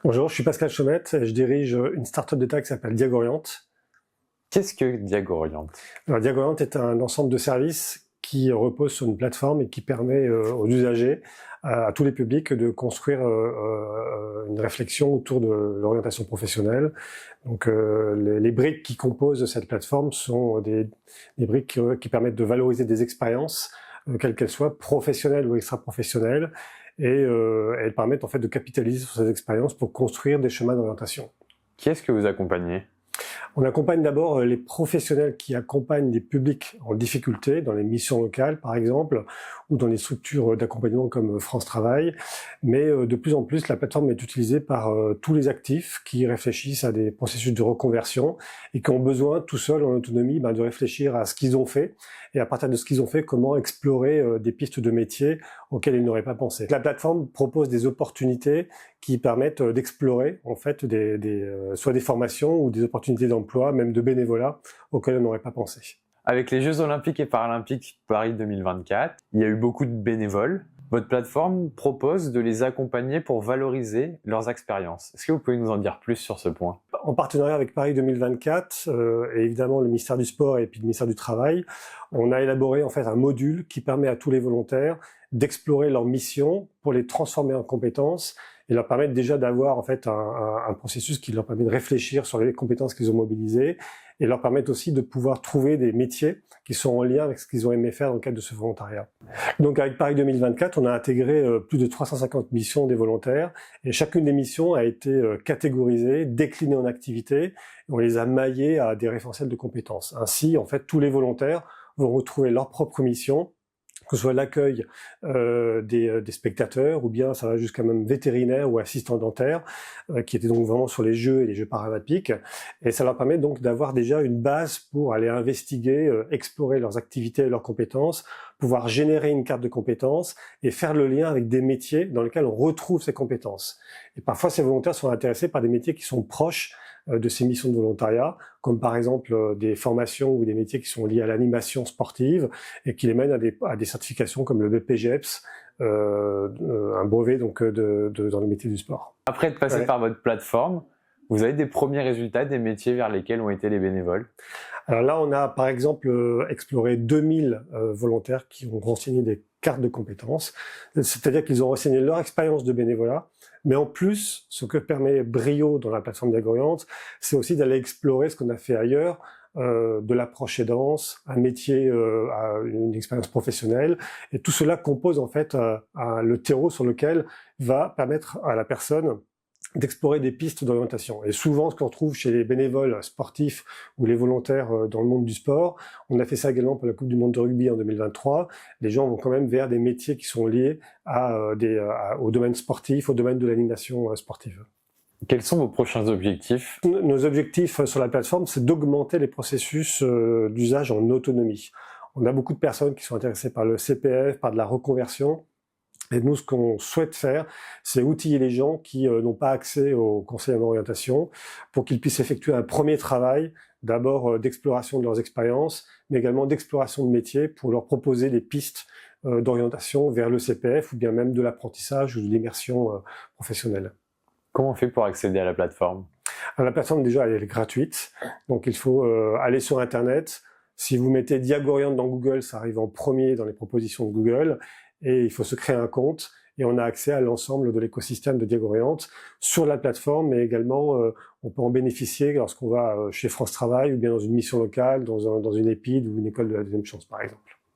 Bonjour, je suis Pascal Chaumette et je dirige une start-up d'État qui s'appelle Diagorient. Qu'est-ce que Diagorient? Alors, Diagorient est un ensemble de services qui repose sur une plateforme et qui permet aux usagers, à tous les publics, de construire une réflexion autour de l'orientation professionnelle. Donc, les briques qui composent cette plateforme sont des briques qui permettent de valoriser des expériences, quelles qu'elles soient, professionnelles ou extra-professionnelles, et elles permettent en fait de capitaliser sur ces expériences pour construire des chemins d'orientation. Qui est-ce que vous accompagnez? On accompagne d'abord les professionnels qui accompagnent des publics en difficulté, dans les missions locales par exemple, ou dans les structures d'accompagnement comme France Travail. Mais de plus en plus, la plateforme est utilisée par tous les actifs qui réfléchissent à des processus de reconversion et qui ont besoin, tout seuls en autonomie, de réfléchir à ce qu'ils ont fait et à partir de ce qu'ils ont fait, comment explorer des pistes de métiers auxquelles ils n'auraient pas pensé. La plateforme propose des opportunités qui permettent d'explorer en fait soit des formations ou des opportunités d'emploi, même de bénévolat, auxquelles on n'aurait pas pensé. Avec les Jeux Olympiques et Paralympiques Paris 2024, il y a eu beaucoup de bénévoles. Votre plateforme propose de les accompagner pour valoriser leurs expériences. Est-ce que vous pouvez nous en dire plus sur ce point? En partenariat avec Paris 2024 et évidemment le ministère du Sport et puis le ministère du Travail, on a élaboré en fait un module qui permet à tous les volontaires d'explorer leur mission pour les transformer en compétences et leur permettre déjà d'avoir en fait un processus qui leur permet de réfléchir sur les compétences qu'ils ont mobilisées et leur permettre aussi de pouvoir trouver des métiers qui sont en lien avec ce qu'ils ont aimé faire dans le cadre de ce volontariat. Donc avec Paris 2024, on a intégré plus de 350 missions des volontaires et chacune des missions a été catégorisée, déclinée en activités et on les a maillées à des référentiels de compétences. Ainsi, en fait, tous les volontaires vont retrouver leur propre mission, que ce soit l'accueil des spectateurs, ou bien ça va jusqu'à même vétérinaire ou assistant dentaire, qui était donc vraiment sur les Jeux et les Jeux paralympiques. Et ça leur permet donc d'avoir déjà une base pour aller investiguer, explorer leurs activités et leurs compétences, pouvoir générer une carte de compétences et faire le lien avec des métiers dans lesquels on retrouve ces compétences. Et parfois, ces volontaires sont intéressés par des métiers qui sont proches de ces missions de volontariat, comme par exemple des formations ou des métiers qui sont liés à l'animation sportive et qui les mènent à des certifications comme le BPGEPS, un brevet donc dans le métier du sport. Après être passé par votre plateforme, vous avez des premiers résultats des métiers vers lesquels ont été les bénévoles? Alors là, on a par exemple exploré 2000 volontaires qui ont renseigné des cartes de compétences, c'est-à-dire qu'ils ont renseigné leur expérience de bénévolat, mais en plus, ce que permet Brio dans la plateforme Diagorient, c'est aussi d'aller explorer ce qu'on a fait ailleurs, de l'approche aidance, un métier, une expérience professionnelle, et tout cela compose en fait le terreau sur lequel va permettre à la personne d'explorer des pistes d'orientation. Et souvent, ce qu'on trouve chez les bénévoles sportifs ou les volontaires dans le monde du sport, on a fait ça également pour la Coupe du Monde de rugby en 2023, les gens vont quand même vers des métiers qui sont liés au domaine sportif, au domaine de l'animation sportive. Quels sont vos prochains objectifs? Nos objectifs sur la plateforme, c'est d'augmenter les processus d'usage en autonomie. On a beaucoup de personnes qui sont intéressées par le CPF, par de la reconversion. Et nous, ce qu'on souhaite faire, c'est outiller les gens qui n'ont pas accès au conseil en orientation pour qu'ils puissent effectuer un premier travail, d'abord d'exploration de leurs expériences, mais également d'exploration de métiers pour leur proposer des pistes d'orientation vers le CPF ou bien même de l'apprentissage ou de l'immersion professionnelle. Comment on fait pour accéder à la plateforme? Alors, la plateforme, déjà, elle est gratuite. Donc, il faut aller sur Internet. Si vous mettez Diagorient dans Google, ça arrive en premier dans les propositions de Google. Et il faut se créer un compte et on a accès à l'ensemble de l'écosystème de Diagorient sur la plateforme, mais également on peut en bénéficier lorsqu'on va chez France Travail ou bien dans une mission locale, dans une EPID ou une école de la deuxième chance par exemple.